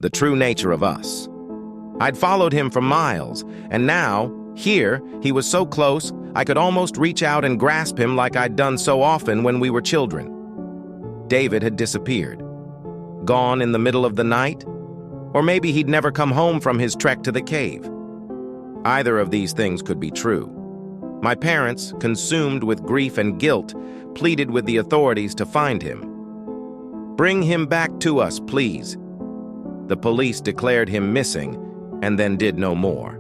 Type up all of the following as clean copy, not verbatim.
the true nature of us. I'd followed him for miles, and now, here, he was so close, I could almost reach out and grasp him like I'd done so often when we were children. David had disappeared. Gone in the middle of the night? Or maybe he'd never come home from his trek to the cave. Either of these things could be true. My parents, consumed with grief and guilt, pleaded with the authorities to find him. "Bring him back to us, please." The police declared him missing and then did no more.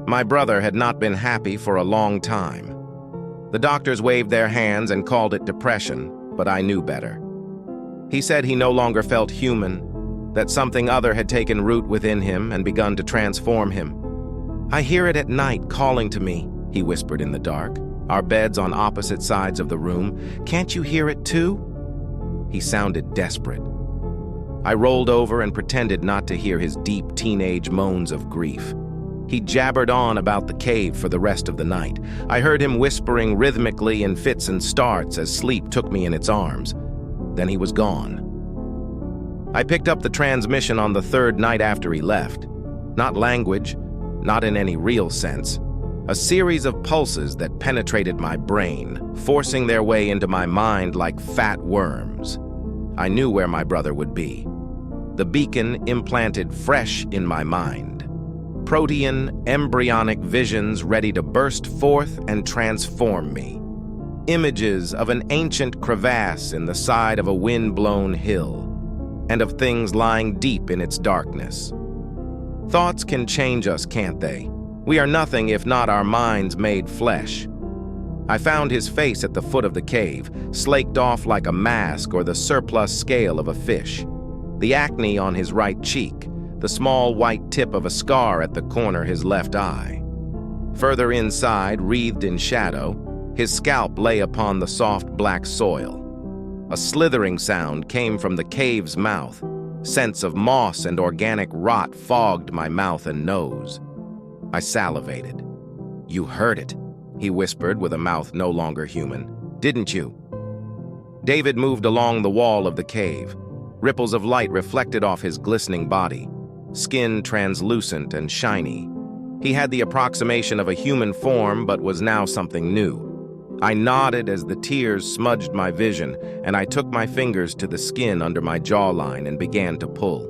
My brother had not been happy for a long time. The doctors waved their hands and called it depression, but I knew better. He said he no longer felt human, that something other had taken root within him and begun to transform him. "I hear it at night calling to me," he whispered in the dark, our beds on opposite sides of the room. "Can't you hear it too?" He sounded desperate. I rolled over and pretended not to hear his deep teenage moans of grief. He jabbered on about the cave for the rest of the night. I heard him whispering rhythmically in fits and starts as sleep took me in its arms. Then he was gone. I picked up the transmission on the third night after he left. Not language, not in any real sense. A series of pulses that penetrated my brain, forcing their way into my mind like fat worms. I knew where my brother would be. The beacon implanted fresh in my mind. Protean, embryonic visions ready to burst forth and transform me. Images of an ancient crevasse in the side of a wind-blown hill, and of things lying deep in its darkness. Thoughts can change us, can't they? We are nothing if not our minds made flesh. I found his face at the foot of the cave, slaked off like a mask or the surplus scale of a fish. The acne on his right cheek, the small white tip of a scar at the corner his left eye. Further inside, wreathed in shadow, his scalp lay upon the soft black soil. A slithering sound came from the cave's mouth. Scents of moss and organic rot fogged my mouth and nose. I salivated. "You heard it," he whispered with a mouth no longer human. "Didn't you?" David moved along the wall of the cave. Ripples of light reflected off his glistening body, skin translucent and shiny. He had the approximation of a human form, but was now something new. I nodded as the tears smudged my vision, and I took my fingers to the skin under my jawline and began to pull.